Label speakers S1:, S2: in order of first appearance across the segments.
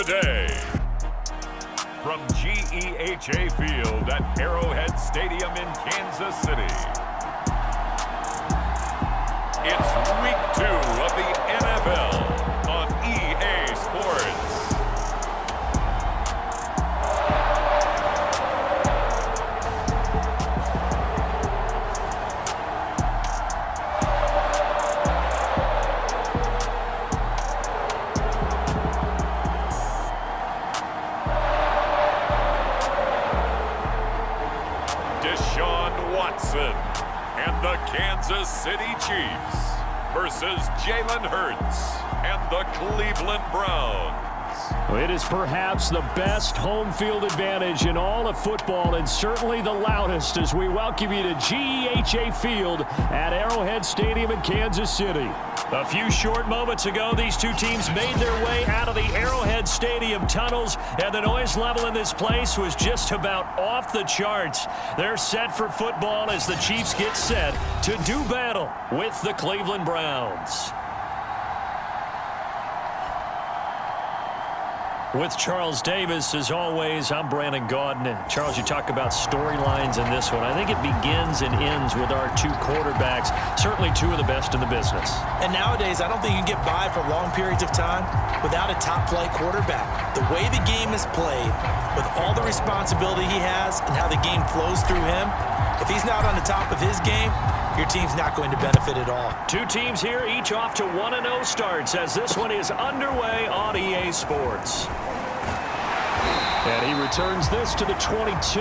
S1: today. From GEHA Field at Arrowhead Stadium in Kansas City. It's Week 2 of the NFL on EA Sports. And the Kansas City Chiefs versus Jalen Hurts and the Cleveland Browns.
S2: It is perhaps the best home field advantage in all of football, and certainly the loudest, as we welcome you to GEHA Field at Arrowhead Stadium in Kansas City. A few short moments ago, these two teams made their way out of the Arrowhead Stadium tunnels, and the noise level in this place was just about off the charts. They're set for football as the Chiefs get set to do battle with the Cleveland Browns. With Charles Davis, as always, I'm Brandon Gaudin. Charles, you talk about storylines in this one. I think it begins and ends with our two quarterbacks, certainly two of the best in the business.
S3: And nowadays, I don't think you can get by for long periods of time without a top-flight quarterback. The way the game is played, with all the responsibility he has and how the game flows through him, if he's not on the top of his game, your team's not going to benefit at all.
S2: Two teams here, each off to 1-0 starts as this one is underway on EA Sports. And he returns this to the 22.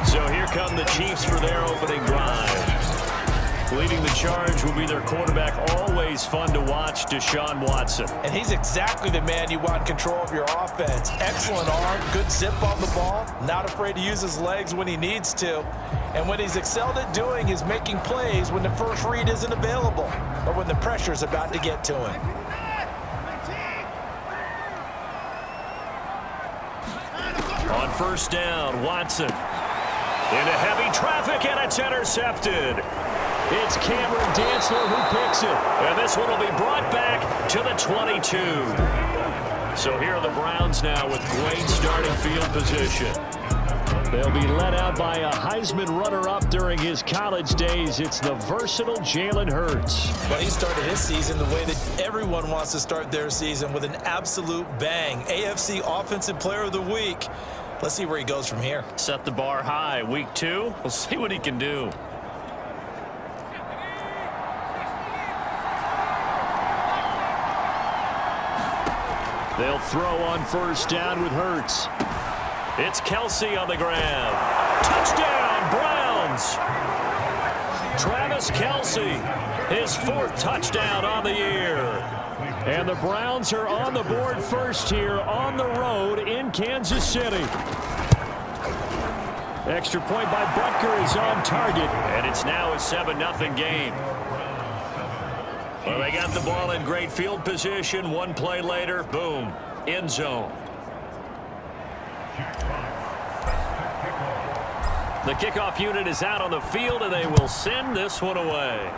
S2: So here come the Chiefs for their opening drive. Leading the charge will be their quarterback, always fun to watch, Deshaun Watson.
S3: And he's exactly the man you want in control of your offense. Excellent arm, good zip on the ball, not afraid to use his legs when he needs to. And what he's excelled at doing is making plays when the first read isn't available or when the pressure's about to get to him.
S2: On first down, Watson into heavy traffic, and it's intercepted. It's Cameron Dantzler who picks it, and this one will be brought back to the 22. So here are the Browns now with great starting field position. They'll be led out by a Heisman runner-up during his college days. It's the versatile Jalen Hurts.
S3: Well, he started his season the way that everyone wants to start their season, with an absolute bang. AFC Offensive Player of the Week. Let's see where he goes from here.
S2: Set the bar high. Week 2, we'll see what he can do. They'll throw on first down with Hurts. It's Kelsey on the ground. Touchdown, Browns! Travis Kelsey, his 4th touchdown on the year. And the Browns are on the board first here on the road in Kansas City. Extra point by Butker is on target, and it's now a 7-0 game. Well, they got the ball in great field position. One play later, boom, end zone. The kickoff unit is out on the field, and they will send this one away.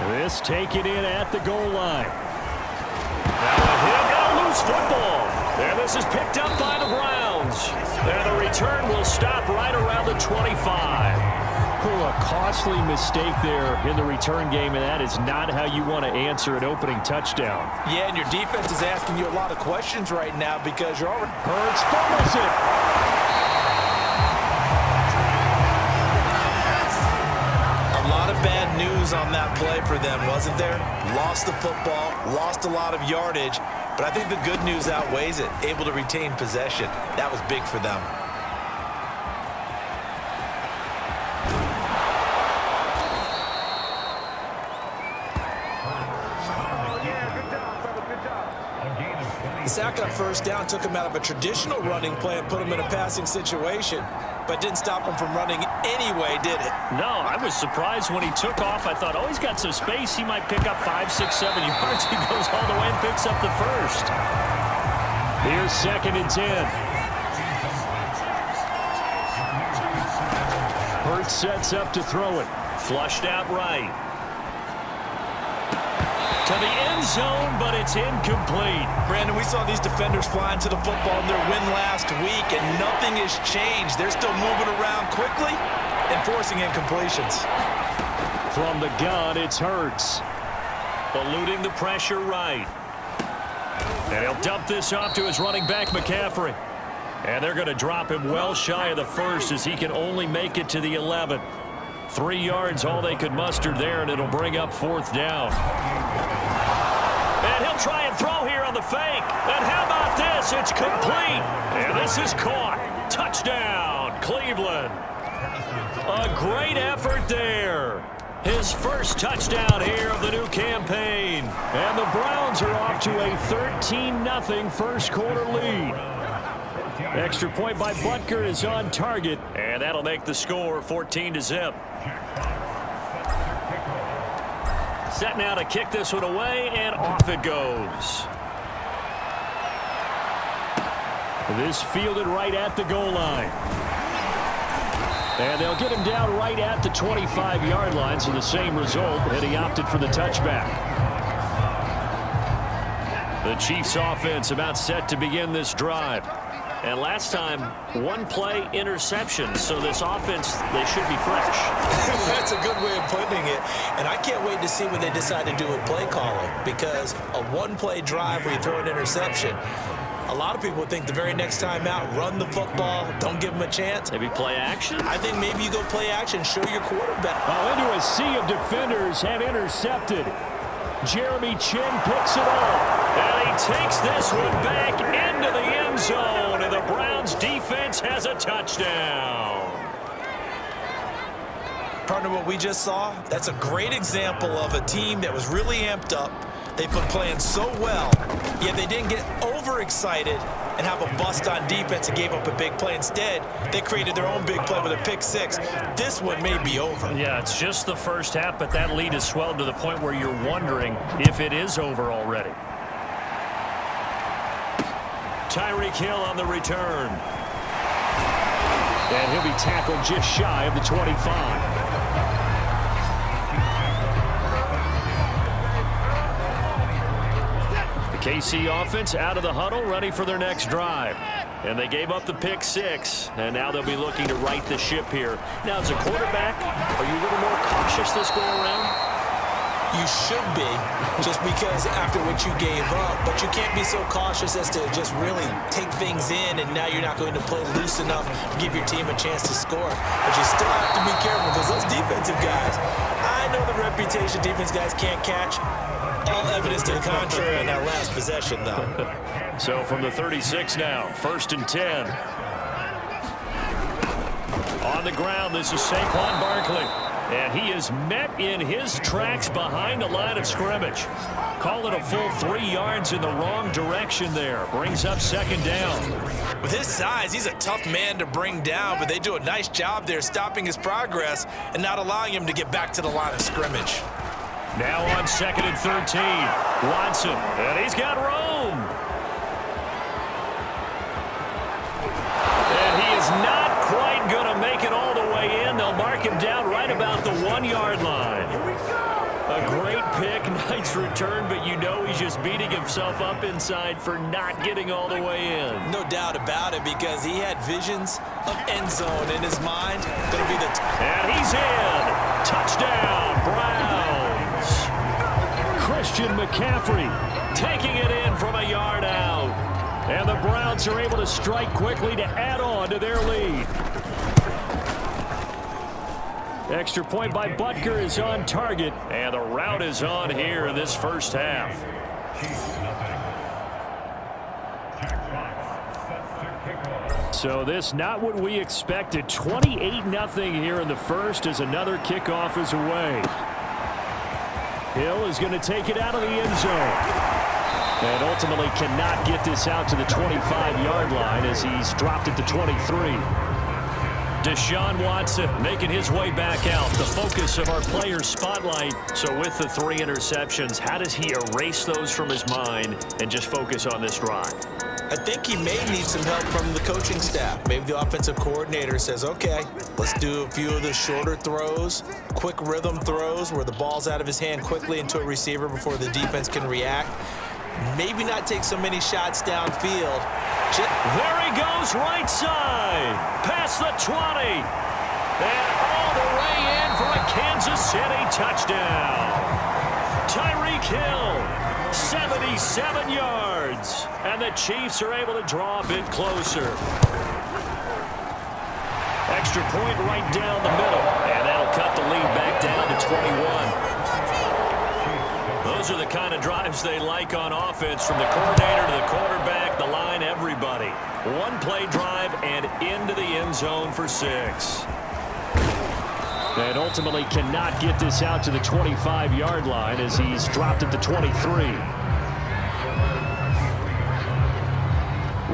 S2: This taken in at the goal line. Now he'll get a loose football. And this is picked up by the Browns. And the return will stop right around the 25. A costly mistake there in the return game, and that is not how you want to answer an opening touchdown.
S3: Yeah, and your defense is asking you a lot of questions right now because you're already...
S2: Hurts fumbles it.
S3: A lot of bad news on that play for them, wasn't there? Lost the football, lost a lot of yardage, but I think the good news outweighs it. Able to retain possession. That was big for them. The sack on first down took him out of a traditional running play and put him in a passing situation, but didn't stop him from running anyway, did it?
S2: No, I was surprised when he took off. I thought, oh, he's got some space. He might pick up 5, 6, 7 yards. He goes all the way and picks up the first. Here's 2nd and 10. Hurts sets up to throw it. Flushed out right. To the end zone, but it's incomplete.
S3: Brandon, we saw these defenders flying to the football in their win last week, and nothing has changed. They're still moving around quickly and forcing incompletions.
S2: From the gun, it's Hurts. Eluding the pressure right. And he'll dump this off to his running back, McCaffrey. And they're going to drop him well shy of the first as he can only make it to the 11. 3 yards, all they could muster there, and it'll bring up 4th down. And he'll try and throw here on the fake. And how about this? It's complete. And this is caught. Touchdown, Cleveland. A great effort there. His first touchdown here of the new campaign. And the Browns are off to a 13-0 first quarter lead. Extra point by Butker is on target, and that'll make the score 14-0. Set now to kick this one away, and off it goes. This fielded right at the goal line. And they'll get him down right at the 25-yard line, so the same result, and he opted for the touchback. The Chiefs offense about set to begin this drive. And last time, 1-play interception, so this offense, they should be fresh.
S3: That's a good way of putting it. And I can't wait to see what they decide to do with play calling, because a 1-play drive where you throw an interception, a lot of people think the very next time out, run the football, don't give them a chance.
S2: Maybe play action?
S3: I think maybe you go play action, show your quarterback.
S2: Well, into a sea of defenders and intercepted. Jeremy Chin picks it off. And he takes this one back into the end zone. And the Browns defense has a touchdown.
S3: Partner, what we just saw, that's a great example of a team that was really amped up. They've been playing so well, yet they didn't get overexcited and have a bust on defense and gave up a big play. Instead, they created their own big play with a pick six. This one may be over.
S2: Yeah, it's just the first half, but that lead has swelled to the point where you're wondering if it is over already. Tyreek Hill on the return. And he'll be tackled just shy of the 25. KC offense out of the huddle, ready for their next drive. And they gave up the pick six, and now they'll be looking to right the ship here. Now, as a quarterback, are you a little more cautious this go around?
S3: You should be, just because after what you gave up, but you can't be so cautious as to just really take things in, and now you're not going to play loose enough to give your team a chance to score. But you still have to be careful, because those defensive guys, I know the reputation defense guys can't catch. All evidence to the contrary on that last possession, though.
S2: So from the 36 now, 1st and 10. On the ground, this is Saquon Barkley. And he is met in his tracks behind the line of scrimmage. Call it a full 3 yards in the wrong direction there. Brings up 2nd down.
S3: With his size, he's a tough man to bring down, but they do a nice job there stopping his progress and not allowing him to get back to the line of scrimmage.
S2: Now on 2nd and 13. Watson, and he's got room. And he is not quite going to make it all the way in. They'll mark him down right about the 1-yard line. A great pick, nice return, but you know he's just beating himself up inside for not getting all the way in.
S3: No doubt about it, because he had visions of end zone in his mind. Gonna be the
S2: and he's in. Touchdown, Browns. Christian McCaffrey taking it in from a yard out. And the Browns are able to strike quickly to add on to their lead. Extra point by Butker is on target. And the route is on here in this first half. So this not what we expected. 28-0 here in the first as another kickoff is away. Hill is going to take it out of the end zone. And ultimately cannot get this out to the 25-yard line as he's dropped at the 23. Deshaun Watson making his way back out, the focus of our players' spotlight. So with the 3 interceptions, how does he erase those from his mind and just focus on this drive?
S3: I I think he may need some help from the coaching staff. Maybe the offensive coordinator says, okay, let's do a few of the shorter throws, quick rhythm throws where the ball's out of his hand quickly into a receiver before the defense can react. Maybe not take so many shots downfield.
S2: There he goes, right side, past the 20, and all the way in for a Kansas City touchdown. Tyreek Hill, 77 yards, and the Chiefs are able to draw a bit closer. Extra point right down the middle, and that'll cut the lead back down to 21. Those are the kind of drives they like on offense, from the coordinator to the quarterback, the line, everybody. One-play drive and into the end zone for 6. And ultimately cannot get this out to the 25-yard line as he's dropped at the 23.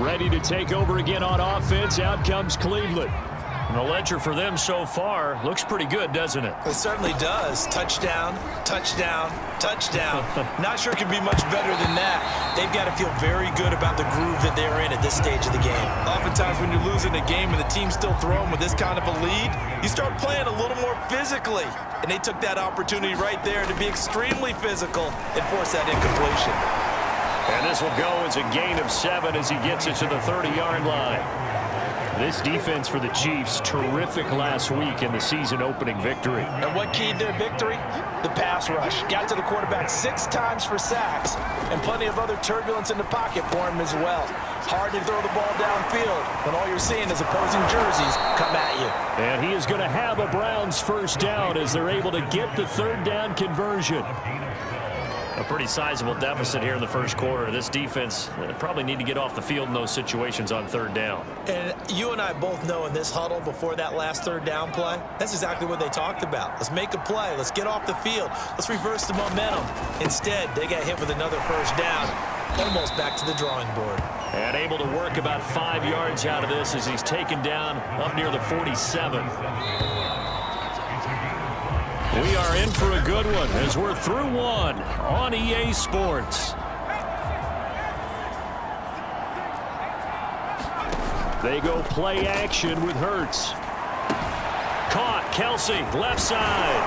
S2: Ready to take over again on offense. Out comes Cleveland. And the ledger for them so far looks pretty good, doesn't it?
S3: It certainly does. Touchdown, touchdown, touchdown. Not sure it can be much better than that. They've got to feel very good about the groove that they're in at this stage of the game. Oftentimes when you're losing a game and the team's still throwing with this kind of a lead, you start playing a little more physically. And they took that opportunity right there to be extremely physical and force that incompletion.
S2: And this will go as a gain of 7 as he gets it to the 30-yard line. This defense for the Chiefs, terrific last week in the season-opening victory.
S3: And what keyed their victory? The pass rush. Got to the quarterback 6 times for sacks, and plenty of other turbulence in the pocket for him as well. Hard to throw the ball downfield when all you're seeing is opposing jerseys come at you.
S2: And he is going to have a Browns first down as they're able to get the third down conversion. A pretty sizable deficit here in the first quarter. This defense probably need to get off the field in those situations on third down.
S3: And you and I both know in this huddle before that last third down play, that's exactly what they talked about. Let's make a play. Let's get off the field. Let's reverse the momentum. Instead, they got hit with another first down, almost back to the drawing board.
S2: And able to work about 5 yards out of this as he's taken down up near the 47. We are in for a good one as we're through one on EA Sports. They go play action with Hurts. Caught, Kelsey, left side.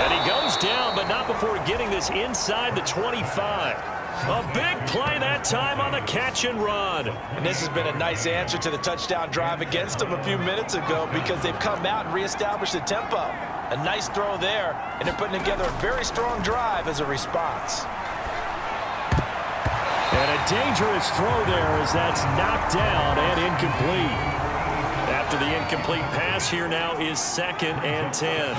S2: And he goes down, but not before getting this inside the 25. A big play that time on the catch and run.
S3: And this has been a nice answer to the touchdown drive against them a few minutes ago because they've come out and reestablished the tempo. A nice throw there, and they're putting together a very strong drive as a response.
S2: And a dangerous throw there as that's knocked down and incomplete. After the incomplete pass, here now is 2nd and 10.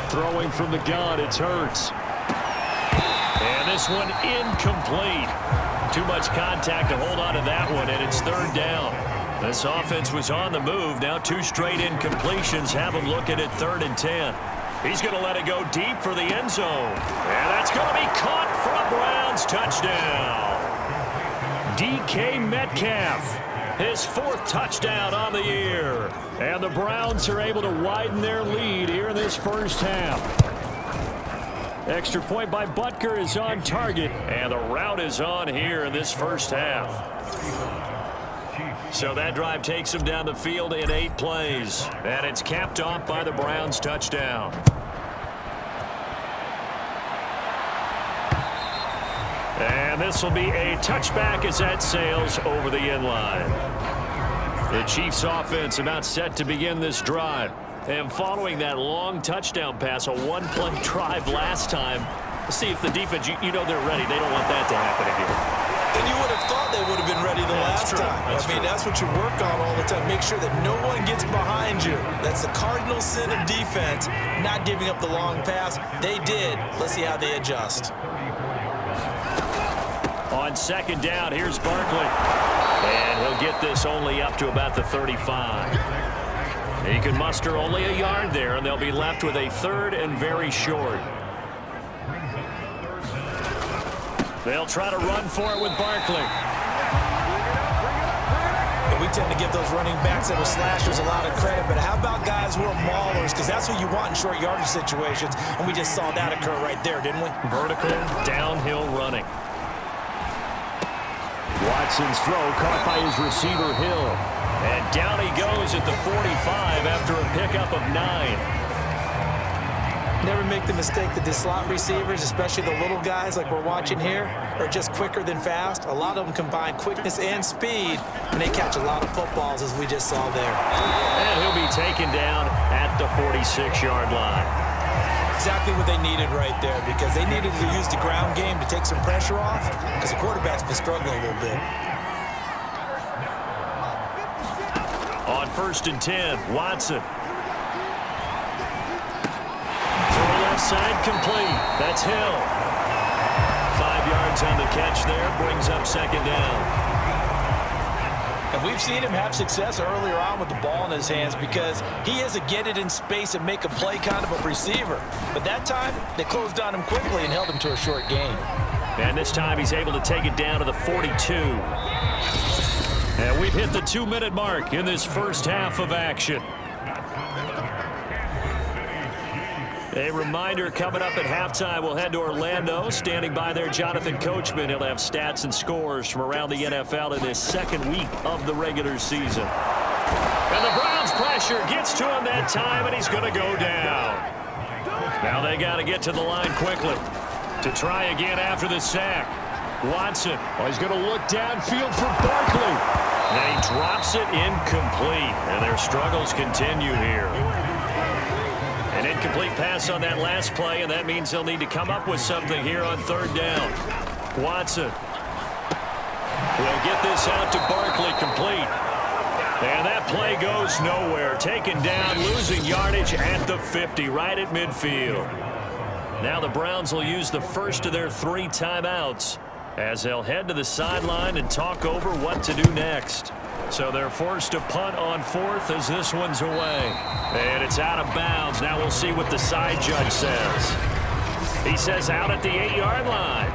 S2: Throwing from the gun, it's Hurts. And this one incomplete. Too much contact to hold on to that one, and it's 3rd down. This offense was on the move. Now 2 straight incompletions have him looking at 3rd and 10. He's going to let it go deep for the end zone. And that's going to be caught for a Browns touchdown. DK Metcalf, his 4th touchdown on the year. And the Browns are able to widen their lead here in this first half. Extra point by Butker is on target. And the route is on here in this first half. So that drive takes them down the field in 8 plays. And it's capped off by the Browns touchdown. And this will be a touchback as that sails over the end line. The Chiefs offense about set to begin this drive. And following that long touchdown pass, a 1-play drive last time, let's see if the defense, you know they're ready. They don't want that to happen again.
S3: And you would have thought they would have been ready the last time. That's what you work on all the time. Make sure that no one gets behind you. That's the cardinal sin of defense, not giving up the long pass. They did. Let's see how they adjust.
S2: On 2nd down, here's Barkley. And he'll get this only up to about the 35. He can muster only a yard there, and they'll be left with a 3rd and very short. They'll try to run for it with Barkley.
S3: And we tend to give those running backs that are slashers a lot of credit, but how about guys who are maulers? Because that's what you want in short yardage situations, and we just saw that occur right there, didn't we?
S2: Vertical, downhill running. Watson's throw caught by his receiver, Hill. And down he goes at the 45 after a pickup of 9.
S3: Never make the mistake that the slot receivers, especially the little guys like we're watching here, are just quicker than fast. A lot of them combine quickness and speed, and they catch a lot of footballs, as we just saw there.
S2: And he'll be taken down at the 46-yard line.
S3: Exactly what they needed right there, because they needed to use the ground game to take some pressure off, because the quarterback's been struggling a little bit.
S2: On 1st and 10, Watson. Side complete. That's Hill. 5 yards on the catch there. Brings up 2nd down.
S3: And we've seen him have success earlier on with the ball in his hands because he is a get it in space and make a play kind of a receiver. But that time, they closed on him quickly and held him to a short gain.
S2: And this time he's able to take it down to the 42. And we've hit the 2-minute mark in this first half of action. A reminder, coming up at halftime, we'll head to Orlando. Standing by there, Jonathan Coachman. He'll have stats and scores from around the NFL in this second week of the regular season. And the Browns' pressure gets to him that time, and he's going to go down. Now they got to get to the line quickly to try again after the sack. Watson, he's going to look downfield for Barkley. And he drops it incomplete, and their struggles continue here. An incomplete pass on that last play, and that means they'll need to come up with something here on 3rd down. Watson will get this out to Barkley, complete. And that play goes nowhere. Taken down, losing yardage at the 50, right at midfield. Now the Browns will use the first of their 3 timeouts as they'll head to the sideline and talk over what to do next. So they're forced to punt on 4th as this one's away. And it's out of bounds. Now we'll see what the side judge says. He says out at the 8-yard line.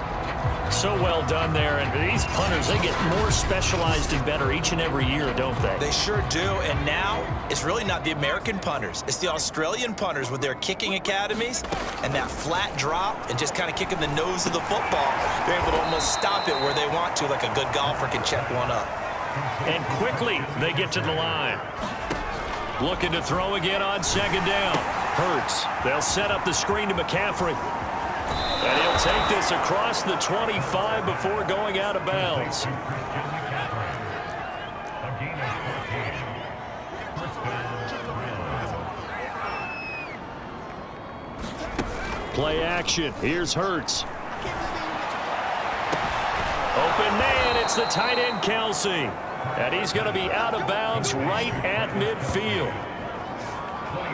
S2: So well done there. And these punters, they get more specialized and better each and every year, don't they?
S3: They sure do. And now it's really not the American punters. It's the Australian punters with their kicking academies and that flat drop and just kind of kicking the nose of the football. They're able to almost stop it where they want to, like a good golfer can check one up.
S2: And quickly, they get to the line. Looking to throw again on 2nd down. Hurts. They'll set up the screen to McCaffrey. And he'll take this across the 25 before going out of bounds. Play action. Here's Hurts. Open man, it's the tight end, Kelsey. And he's going to be out of bounds right at midfield.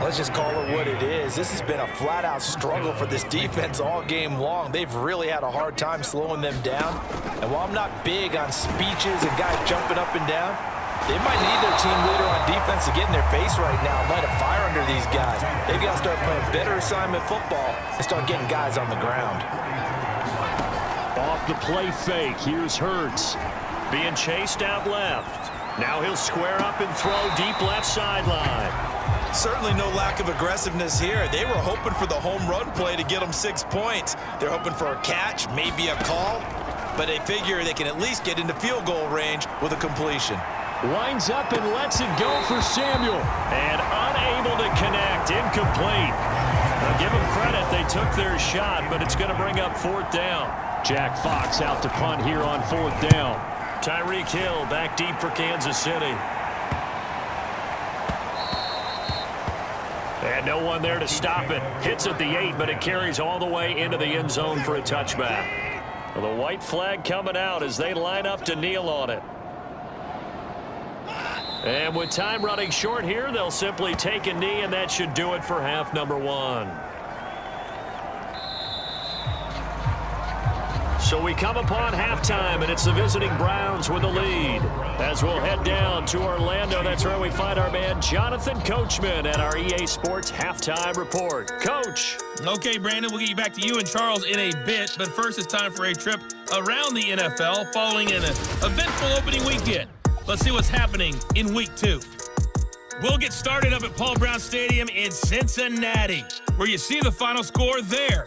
S3: Let's just call it what it is. This has been a flat-out struggle for this defense all game long. They've really had a hard time slowing them down. And while I'm not big on speeches and guys jumping up and down, they might need their team leader on defense to get in their face right now and light a fire under these guys. They've got to start playing better assignment football and start getting guys on the ground.
S2: Off the play fake, here's Hurts. Being chased out left. Now he'll square up and throw deep left sideline.
S3: Certainly no lack of aggressiveness here. They were hoping for the home run play to get them 6 points. They're hoping for a catch, maybe a call, but they figure they can at least get into field goal range with a completion.
S2: Winds up and lets it go for Samuel. And unable to connect, incomplete. Now give them credit, they took their shot, but it's going to bring up 4th down. Jack Fox out to punt here on 4th down. Tyreek Hill back deep for Kansas City. And no one there to stop it. Hits at the 8, but it carries all the way into the end zone for a touchback. Well, the white flag coming out as they line up to kneel on it. And with time running short here, they'll simply take a knee, and that should do it for half number 1. So we come upon halftime, and it's the visiting Browns with the lead. As we'll head down to Orlando, that's where we find our man Jonathan Coachman at our EA Sports Halftime Report. Coach.
S4: Okay, Brandon, we'll get you back to you and Charles in a bit, but first it's time for a trip around the NFL following an eventful opening weekend. Let's see what's happening in Week 2. We'll get started up at Paul Brown Stadium in Cincinnati, where you see the final score there.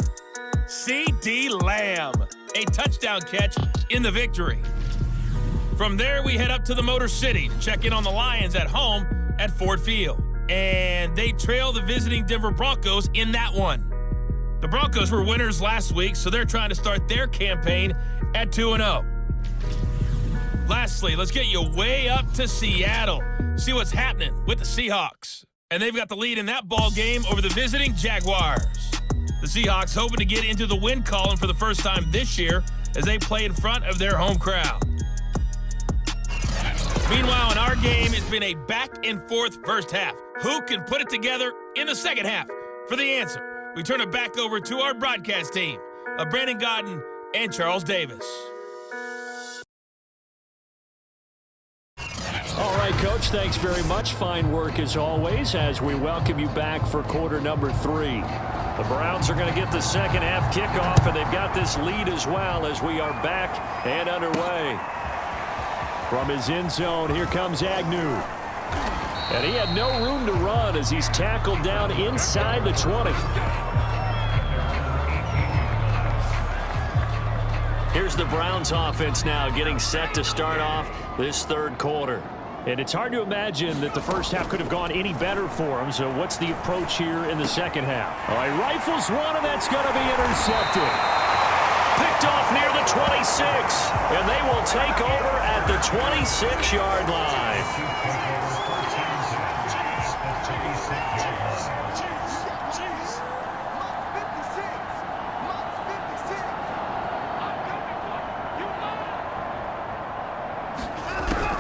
S4: C.D. Lamb, a touchdown catch in the victory. From there, we head up to the Motor City to check in on the Lions at home at Ford Field. And they trail the visiting Denver Broncos in that one. The Broncos were winners last week, so they're trying to start their campaign at 2-0. Lastly, let's get you way up to Seattle. See what's happening with the Seahawks. And they've got the lead in that ball game over the visiting Jaguars. The Seahawks hoping to get into the win column for the first time this year as they play in front of their home crowd. Meanwhile, in our game, it's been a back-and-forth first half. Who can put it together in the second half? For the answer, we turn it back over to our broadcast team of Brandon Godden and Charles Davis.
S2: All right, Coach, thanks very much. Fine work as always as we welcome you back for quarter number 3. The Browns are going to get the second half kickoff, and they've got this lead as well as we are back and underway. From his end zone, here comes Agnew. And he had no room to run as he's tackled down inside the 20. Here's the Browns offense now getting set to start off this third quarter. And it's hard to imagine that the first half could have gone any better for him. So what's the approach here in the second half? All right, rifles one, and that's going to be intercepted. Picked off near the 26, and they will take over at the 26-yard line.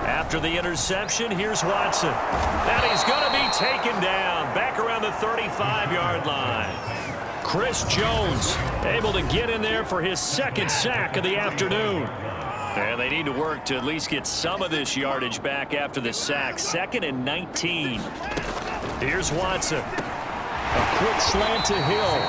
S2: After the interception, here's Watson. And he's going to be taken down back around the 35-yard line. Chris Jones able to get in there for his second sack of the afternoon. And they need to work to at least get some of this yardage back after the sack. 2nd and 19. Here's Watson. A quick slant to Hill.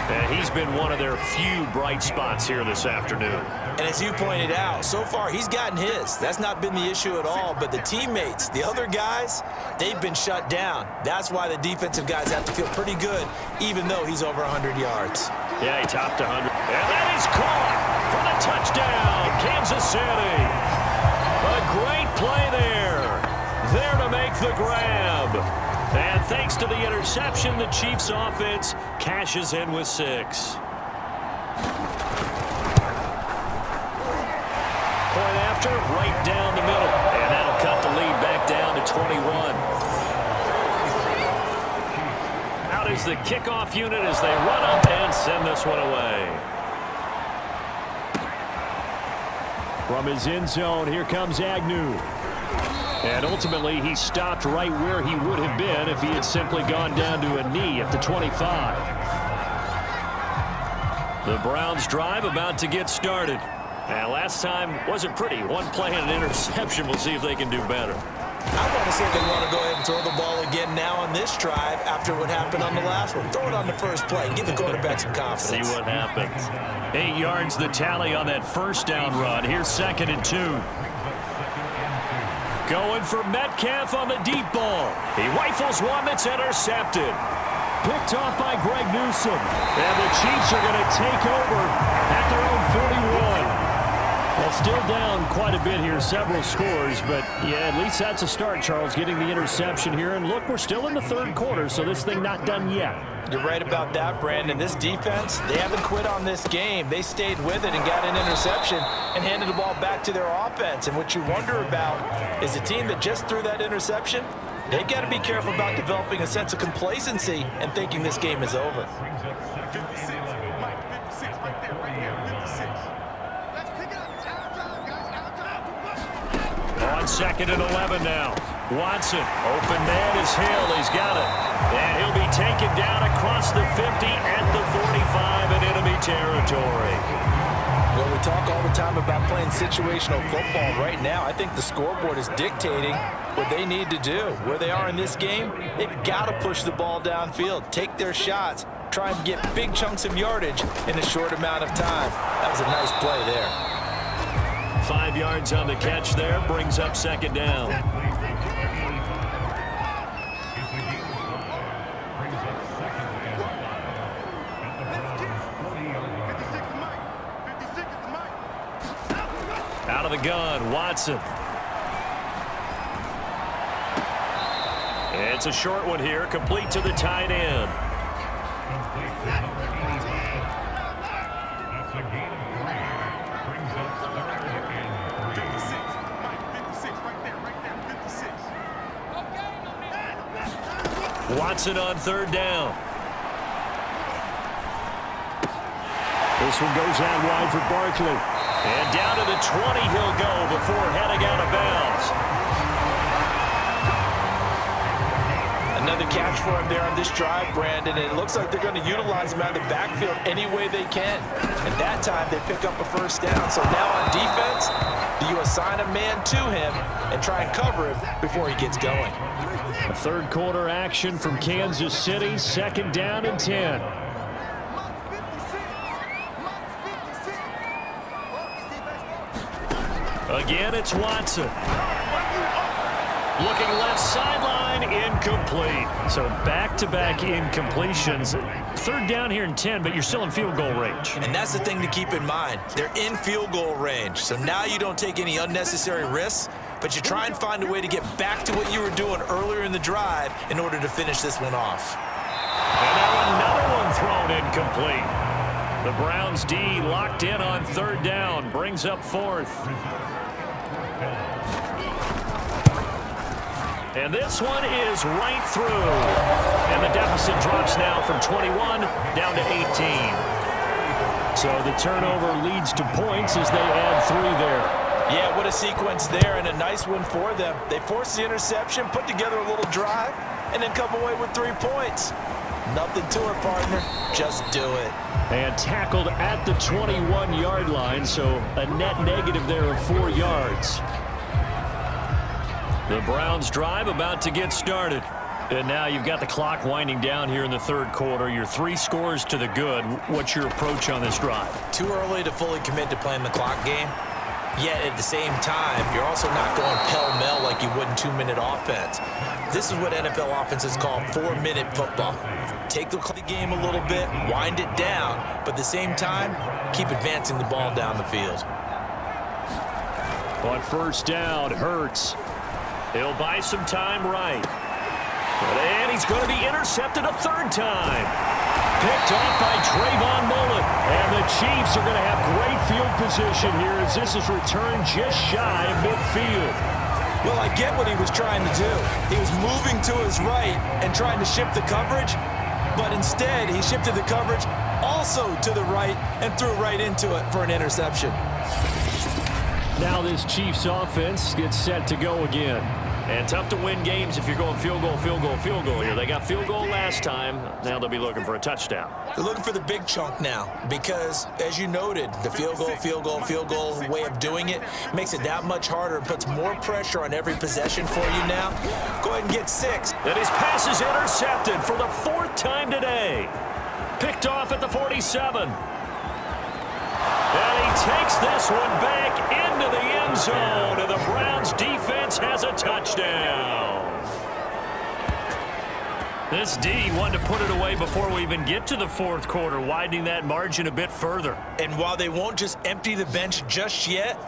S2: And he's been one of their few bright spots here this afternoon.
S3: And as you pointed out, so far he's gotten his. That's not been the issue at all. But the teammates, the other guys, they've been shut down. That's why the defensive guys have to feel pretty good, even though he's over 100 yards.
S2: Yeah, he topped 100. And that is caught for the touchdown, Kansas City. A great play there. There to make the grab. And thanks to the interception, the Chiefs offense cashes in with 6. Point after, right down the middle. And that'll cut the lead back down to 21. Out is the kickoff unit as they run up and send this one away. From his end zone, here comes Agnew. And ultimately, he stopped right where he would have been if he had simply gone down to a knee at the 25. The Browns drive about to get started. And last time wasn't pretty. One play and an interception. We'll see if they can do better.
S3: I want to see if they want to go ahead and throw the ball again now on this drive after what happened on the last one. Throw it on the first play. Give the quarterback some confidence.
S2: See what happens. 8 yards the tally on that first down run. Here's 2nd and 2. Going for Metcalf on the deep ball. He rifles one that's intercepted. Picked off by Greg Newsome. And the Chiefs are going to take over at their own 41. Well, still down quite a bit here, several scores, but yeah, at least that's a start, Charles, getting the interception here. And look, we're still in the third quarter, so this thing not done yet.
S3: You're right about that, Brandon. This defense, they haven't quit on this game. They stayed with it and got an interception and handed the ball back to their offense. And what you wonder about is the team that just threw that interception, they've got to be careful about developing a sense of complacency and thinking this game is over.
S2: On 2nd and 11 now. Watson, open man is Hill. He's got it. And he'll be taken down across the 50 at the 45 in enemy territory.
S3: Well, we talk all the time about playing situational football. Right now, I think the scoreboard is dictating what they need to do. Where they are in this game, they've got to push the ball downfield, take their shots, try and get big chunks of yardage in a short amount of time. That was a nice play there.
S2: 5 yards on the catch there, brings up 2nd down. the gun, Watson. It's a short one here, complete to the tight end. Watson on third down. This one goes out wide for Barkley. And down to the 20 he'll go before heading out of bounds.
S3: Another catch for him there on this drive, Brandon, and it looks like they're going to utilize him out of the backfield any way they can. And that time, they pick up a first down. So now on defense, do you assign a man to him and try and cover him before he gets going?
S2: A third quarter action from Kansas City, second down and 10. Again, it's Watson. Looking left sideline, incomplete. So back-to-back incompletions. Third down here and 10, but you're still in field goal range.
S3: And that's the thing to keep in mind. They're in field goal range. So now you don't take any unnecessary risks, but you try and find a way to get back to what you were doing earlier in the drive in order to finish this one off.
S2: And now another one thrown incomplete. The Browns D locked in on third down, brings up fourth. And this one is right through. And the deficit drops now from 21 down to 18. So the turnover leads to points as they add 3 there.
S3: Yeah, what a sequence there, and a nice one for them. They forced the interception, put together a little drive, and then come away with 3 points. Nothing to it, partner. Just do it.
S2: And tackled at the 21-yard line, so a net negative there of 4 yards. The Browns drive about to get started. And now you've got the clock winding down here in the third quarter. You're 3 scores to the good. What's your approach on this drive?
S3: Too early to fully commit to playing the clock game. Yet at the same time, you're also not going pell-mell like you would in 2-minute offense. This is what NFL offenses call 4-minute football. Take the game a little bit, wind it down, but at the same time, keep advancing the ball down the field.
S2: On first down, Hurts. He'll buy some time right. And he's going to be intercepted a third time. Picked off by Trayvon Mullen. And the Chiefs are going to have great field position here as this is returned just shy of midfield.
S3: Well, I get what he was trying to do. He was moving to his right and trying to shift the coverage, but instead he shifted the coverage also to the right and threw right into it for an interception.
S2: Now this Chiefs offense gets set to go again. And tough to win games if you're going field goal, field goal, field goal here. They got field goal last time. Now they'll be looking for a touchdown.
S3: They're looking for the big chunk now because, as you noted, the field goal, field goal, field goal way of doing it makes it that much harder and puts more pressure on every possession for you now. Go ahead and get 6.
S2: And his pass is intercepted for the 4th time today. Picked off at the 47. And he takes this one back into the end zone, and the Browns defense has a touchdown. This D wanted to put it away before we even get to the 4th quarter, widening that margin a bit further.
S3: And while they won't just empty the bench just yet,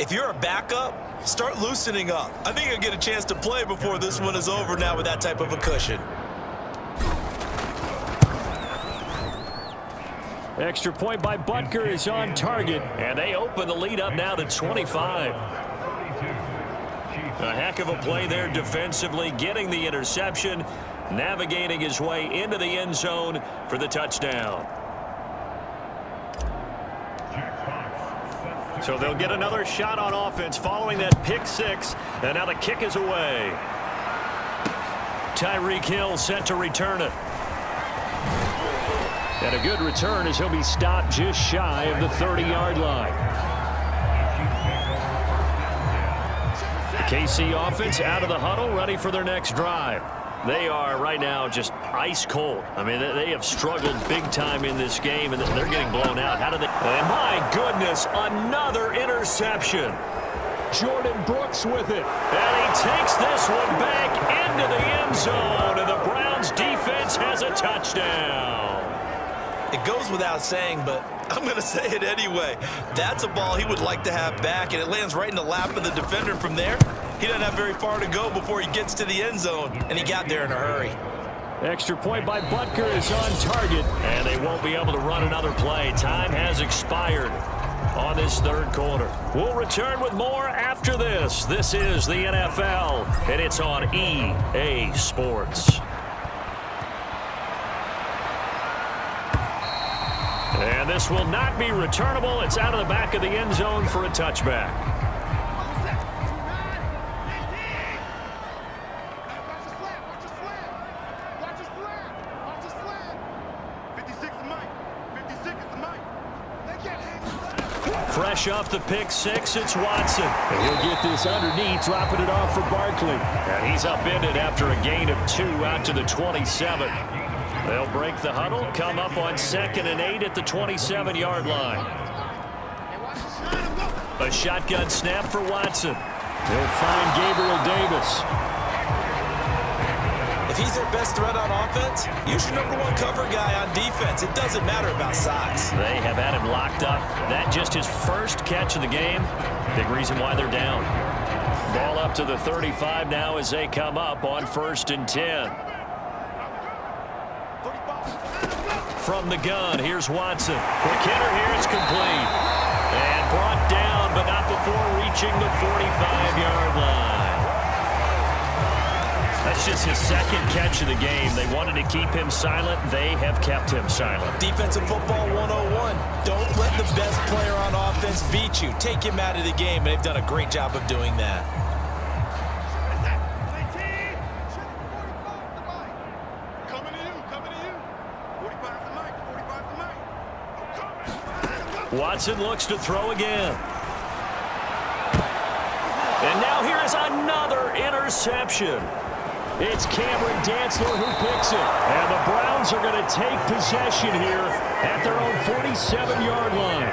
S3: if you're a backup, start loosening up. I think you'll get a chance to play before this one is over now with that type of a cushion.
S2: Extra point by Butker is on target, and they open the lead up now to 25. A heck of a play there defensively, getting the interception, navigating his way into the end zone for the touchdown. So they'll get another shot on offense following that pick 6, and now the kick is away. Tyreek Hill set to return it. And a good return as he'll be stopped just shy of the 30-yard line. KC offense out of the huddle, ready for their next drive. They are right now just ice cold. I mean, they have struggled big time in this game, and they're getting blown out. How do they? And my goodness, another interception. Jordan Brooks with it. And he takes this one back into the end zone, and the Browns defense has a touchdown.
S3: It goes without saying, but I'm going to say it anyway. That's a ball he would like to have back, and it lands right in the lap of the defender from there. He doesn't have very far to go before he gets to the end zone, and he got there in a hurry.
S2: Extra point by Butker is on target, and they won't be able to run another play. Time has expired on this third quarter. We'll return with more after this. This is the NFL, and it's on EA Sports. And this will not be returnable. It's out of the back of the end zone for a touchback. Fresh off the pick six, it's Watson. And he'll get this underneath, dropping it off for Barkley. And he's upended after a gain of 2 out to the 27. They'll break the huddle, come up on 2nd and 8 at the 27-yard line. A shotgun snap for Watson. He'll find Gabriel Davis.
S3: If he's their best threat on offense, use your #1 cover guy on defense. It doesn't matter about size.
S2: They have had him locked up. That just his first catch of the game. Big reason why they're down. Ball up to the 35 now as they come up on 1st and 10. From the gun, here's Watson. Quick hitter here, it's complete. And brought down, but not before reaching the 45-yard line. That's just his 2nd catch of the game. They wanted to keep him silent. They have kept him silent.
S3: Defensive football 101. Don't let the best player on offense beat you. Take him out of the game, and they've done a great job of doing that.
S2: Watson looks to throw again. And now here is another interception. It's Cameron Dantzler who picks it. And the Browns are going to take possession here at their own 47-yard line.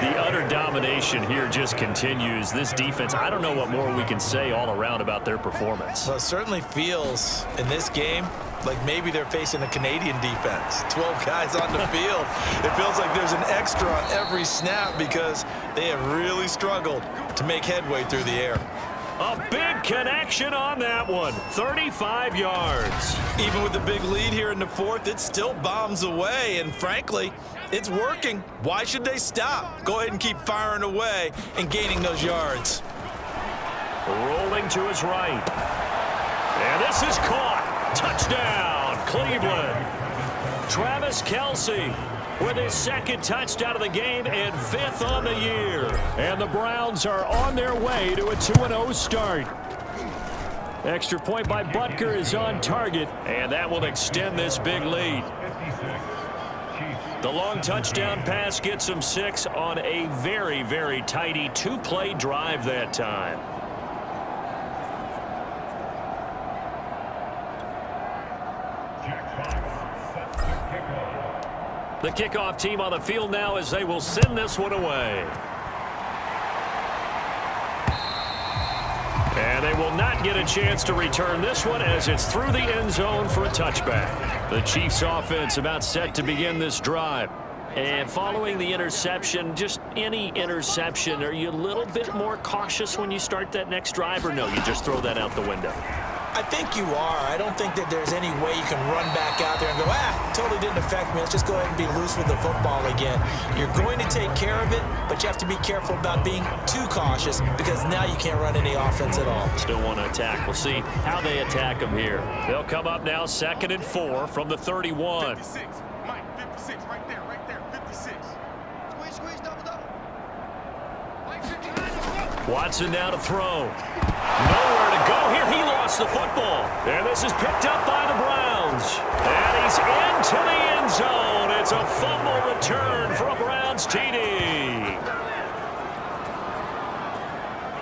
S2: The utter domination here just continues. This defense, I don't know what more we can say all around about their performance.
S3: Well, it certainly feels in this game like maybe they're facing a Canadian defense. 12 guys on the field. It feels like there's an extra on every snap because they have really struggled to make headway through the air.
S2: A big connection on that one. 35 yards.
S3: Even with the big lead here in the 4th, it still bombs away. And frankly, it's working. Why should they stop? Go ahead and keep firing away and gaining those yards.
S2: Rolling to his right. And this is caught. Touchdown, Cleveland. Travis Kelce with his 2nd touchdown of the game and 5th on the year. And the Browns are on their way to a 2-0 start. Extra point by Butker is on target, and that will extend this big lead. The long touchdown pass gets them 6 on a very, very tidy 2-play drive that time. The kickoff team on the field now as they will send this one away. And they will not get a chance to return this one as it's through the end zone for a touchback. The Chiefs offense about set to begin this drive. And following the interception, just any interception, are you a little bit more cautious when you start that next drive, or no, you just throw that out the window?
S3: I think you are. I don't think that there's any way you can run back out there and go, totally didn't affect me. Let's just go ahead and be loose with the football again. You're going to take care of it, but you have to be careful about being too cautious because now you can't run any offense at all.
S2: Still want to attack. We'll see how they attack them here. They'll come up now 2nd and 4 from the 31.
S5: 56. Mike, 56. Right there. 56. Squeeze, double. Mike, 59.
S2: Watson now to throw. Nowhere to go here. He lost the football. And this is picked up by the Browns. And he's into the end zone. It's a fumble return for a Browns TD.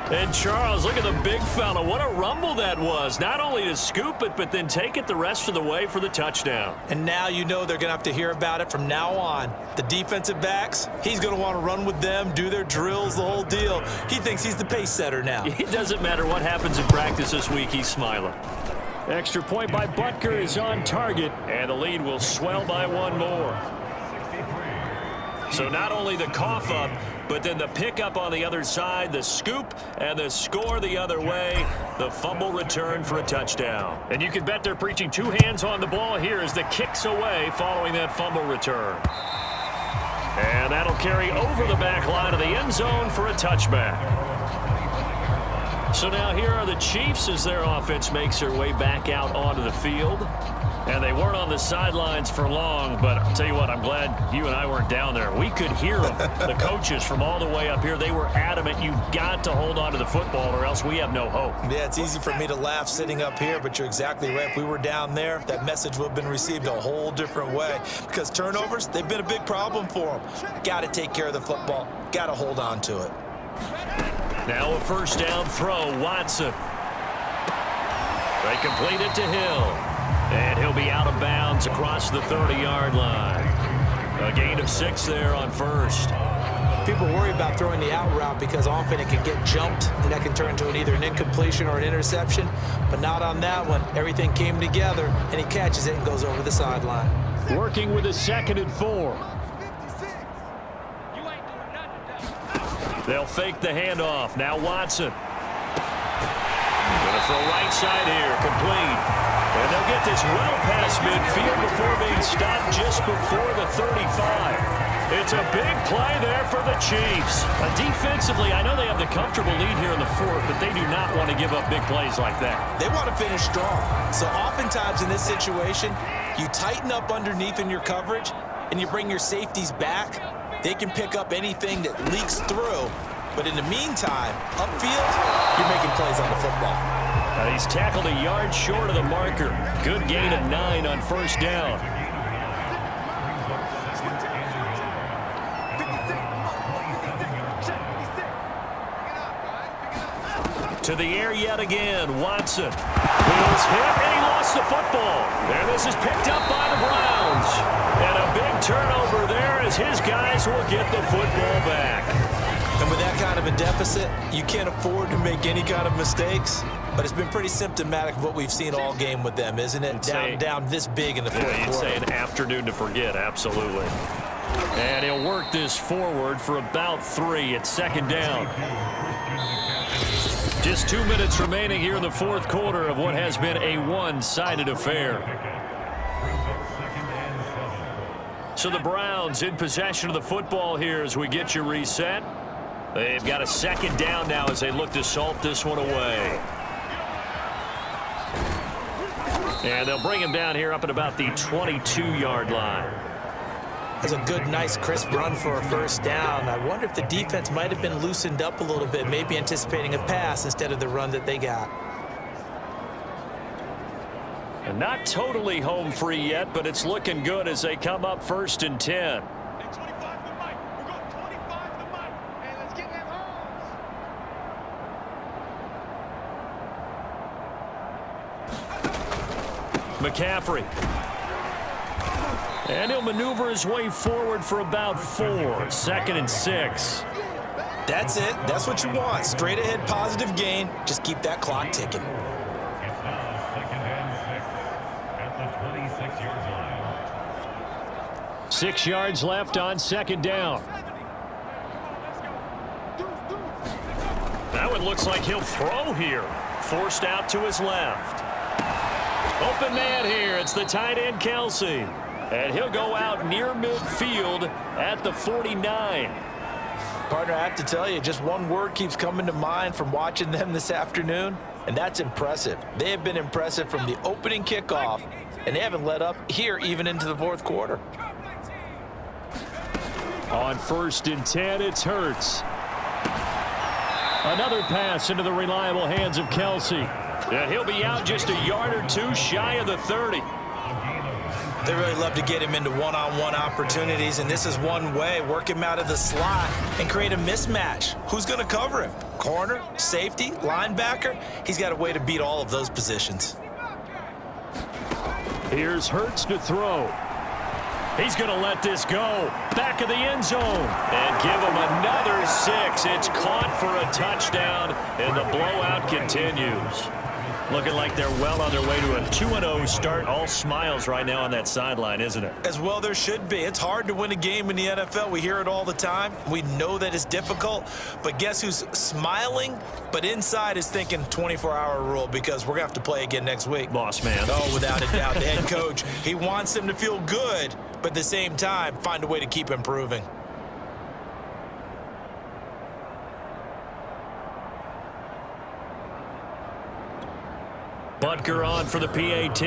S2: And Charles, look at the big fella. What a rumble that was. Not only to scoop it, but then take it the rest of the way for the touchdown.
S3: And now you know they're going to have to hear about it from now on. The defensive backs, he's going to want to run with them, do their drills, the whole deal. He thinks he's the pace setter now.
S2: It doesn't matter what happens in practice this week. He's smiling. Extra point by Butker is on target, and the lead will swell by one more. So not only the cough up, but then the pickup on the other side, the scoop, and the score the other way. The fumble return for a touchdown. And you can bet they're preaching two hands on the ball here as the kick's away following that fumble return. And that'll carry over the back line of the end zone for a touchback. So now here are the Chiefs as their offense makes their way back out onto the field. And they weren't on the sidelines for long, but I'll tell you what, I'm glad you and I weren't down there. We could hear them, the coaches from all the way up here. They were adamant, you've got to hold on to the football or else we have no hope.
S3: Yeah, it's easy for me to laugh sitting up here, but you're exactly right. If we were down there, that message would have been received a whole different way because turnovers, they've been a big problem for them. Got to take care of the football. Got to hold on to it.
S2: Now a first down throw, Watson. They complete it to Hill. And he'll be out of bounds across the 30-yard line. A gain of 6 there on first.
S6: People worry about throwing the out route because often it can get jumped, and that can turn into either an incompletion or an interception. But not on that one. Everything came together, and he catches it and goes over the sideline.
S2: Working with a 2nd and 4. They'll fake the handoff. Now Watson. Gonna throw right side here, complete. And they'll get this well past midfield before being stopped just before the 35. It's a big play there for the Chiefs. Defensively, I know they have the comfortable lead here in the fourth, but they do not want to give up big plays like that.
S3: They want to finish strong. So oftentimes in this situation, you tighten up underneath in your coverage, and you bring your safeties back. They can pick up anything that leaks through. But in the meantime, upfield, you're making plays on the football.
S2: He's tackled a yard short of the marker. Good gain of 9 on first down. To the air yet again. Watson. Wheels hit, and he lost the football. And this is picked up by the Browns. And a big turnover there as his guys will get the football back.
S3: And with that kind of a deficit, you can't afford to make any kind of mistakes. But it's been pretty symptomatic of what we've seen all game with them, isn't it? Down this big in the fourth quarter.
S2: You'd say an afternoon to forget, absolutely. And he'll work this forward for about 3. It's 2nd down. Just 2 minutes remaining here in the fourth quarter of what has been a one-sided affair. So the Browns in possession of the football here as we get you reset. They've got a 2nd down now as they look to salt this one away. And they'll bring him down here up at about the 22-yard line.
S6: That's a good, nice, crisp run for a first down. I wonder if the defense might have been loosened up a little bit, maybe anticipating a pass instead of the run that they got.
S2: And not totally home free yet, but it's looking good as they come up 1st and 10. McCaffrey. And he'll maneuver his way forward for about 4. 2nd and 6.
S3: That's it. That's what you want. Straight ahead positive gain. Just keep that clock ticking.
S2: line. 6 yards left on 2nd down. That one looks like he'll throw here. Forced out to his left. Open man here. It's the tight end, Kelsey. And he'll go out near midfield at the 49.
S3: Partner, I have to tell you, just one word keeps coming to mind from watching them this afternoon, and that's impressive. They have been impressive from the opening kickoff, and they haven't let up here even into the fourth quarter.
S2: On 1st and 10, it's Hurts. Another pass into the reliable hands of Kelsey. And he'll be out just a yard or 2 shy of the 30.
S3: They really love to get him into one-on-one opportunities, and this is one way. Work him out of the slot and create a mismatch. Who's going to cover him? Corner, safety, linebacker? He's got a way to beat all of those positions.
S2: Here's Hurts to throw. He's going to let this go. Back of the end zone. And give him another 6. It's caught for a touchdown, and the blowout continues. Looking like they're well on their way to a 2-0 start. All smiles right now on that sideline, isn't it?
S3: As well there should be. It's hard to win a game in the NFL. We hear it all the time. We know that it's difficult. But guess who's smiling, but inside is thinking 24-hour rule because we're going to have to play again next week.
S2: Boss man.
S3: Oh, without a doubt. The head coach, he wants them to feel good, but at the same time, find a way to keep improving.
S2: Butker on for the PAT.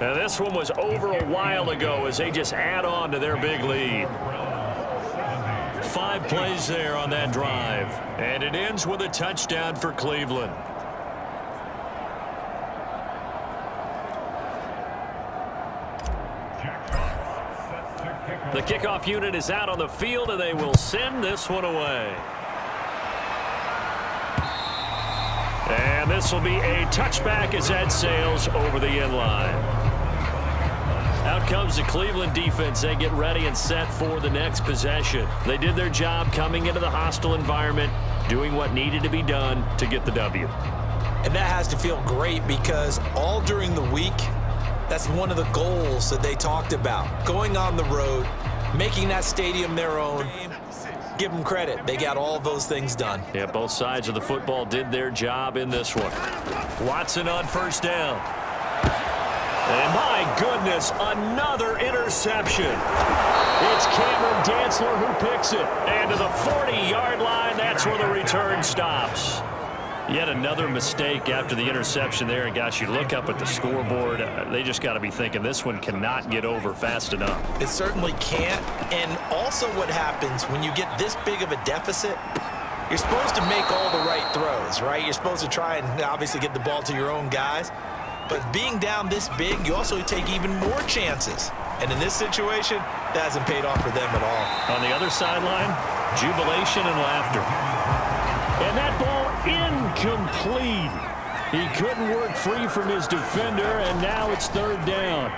S2: Now this one was over a while ago as they just add on to their big lead. 5 plays there on that drive. And it ends with a touchdown for Cleveland. The kickoff unit is out on the field, and they will send this one away. And this will be a touchback as that sails over the end line. Out comes the Cleveland defense. They get ready and set for the next possession. They did their job coming into the hostile environment, doing what needed to be done to get the W.
S3: And that has to feel great because all during the week, that's one of the goals that they talked about. Going on the road, making that stadium their own. Give them credit. They got all those things done.
S2: Yeah, both sides of the football did their job in this one. Watson on first down. And my goodness, another interception. It's Cameron Dantzler who picks it. And to the 40-yard line, that's where the return stops. Yet another mistake after the interception there. And, gosh, you look up at the scoreboard. They just got to be thinking this one cannot get over fast enough.
S3: It certainly can't. And also what happens when you get this big of a deficit, you're supposed to make all the right throws, right? You're supposed to try and obviously get the ball to your own guys. But being down this big, you also take even more chances. And in this situation, that hasn't paid off for them at all.
S2: On the other sideline, jubilation and laughter. And that ball incomplete. He couldn't work free from his defender, and now it's third down.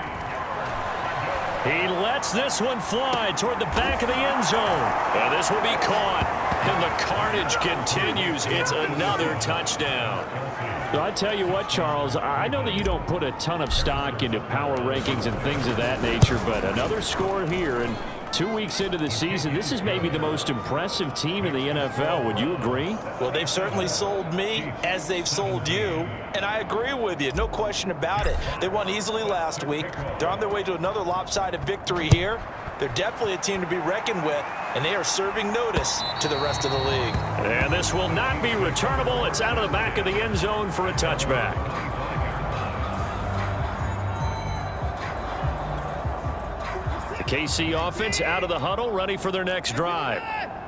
S2: He lets this one fly toward the back of the end zone. And this will be caught, and the carnage continues. It's another touchdown. I tell you what, Charles, I know that you don't put a ton of stock into power rankings and things of that nature, but another score here, and 2 weeks into the season, this is maybe the most impressive team in the NFL. Would you agree?
S3: Well, they've certainly sold me as they've sold you, and I agree with you. No question about it. They won easily last week. They're on their way to another lopsided victory here. They're definitely a team to be reckoned with, and they are serving notice to the rest of the league.
S2: And this will not be returnable. It's out of the back of the end zone for a touchback. The KC offense out of the huddle, ready for their next drive.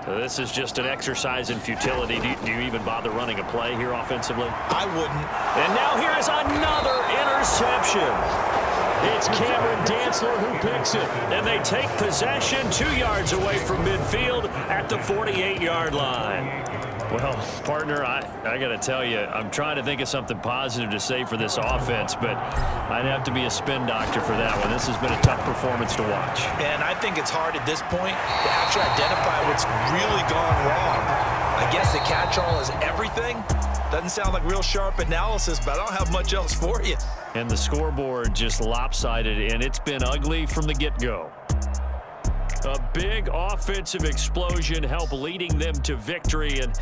S2: This is just an exercise in futility. Do you even bother running a play here offensively?
S3: I wouldn't.
S2: And now here is another interception. It's Cameron Dantzler who picks it. And they take possession 2 yards away from midfield at the 48-yard line. Well, partner, I got to tell you, I'm trying to think of something positive to say for this offense, but I'd have to be a spin doctor for that one. This has been a tough performance to watch.
S3: And I think it's hard at this point to actually identify what's really gone wrong. I guess the catch-all is everything. Doesn't sound like real sharp analysis, but I don't have much else for you.
S2: And the scoreboard just lopsided, and it's been ugly from the get-go. A big offensive explosion helped leading them to victory, and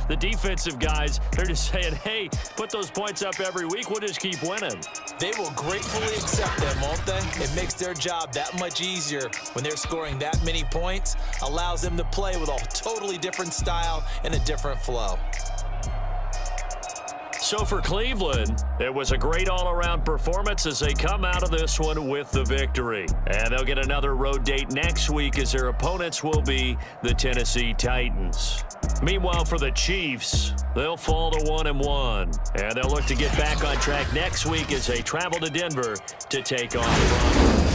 S2: the defensive guys, they're just saying, hey, put those points up every week, we'll just keep winning.
S3: They will gratefully accept them, won't they? It makes their job that much easier when they're scoring that many points, allows them to play with a totally different style and a different flow.
S2: So for Cleveland, it was a great all-around performance as they come out of this one with the victory. And they'll get another road date next week as their opponents will be the Tennessee Titans. Meanwhile, for the Chiefs, they'll fall to 1-1. And they'll look to get back on track next week as they travel to Denver to take on the Broncos.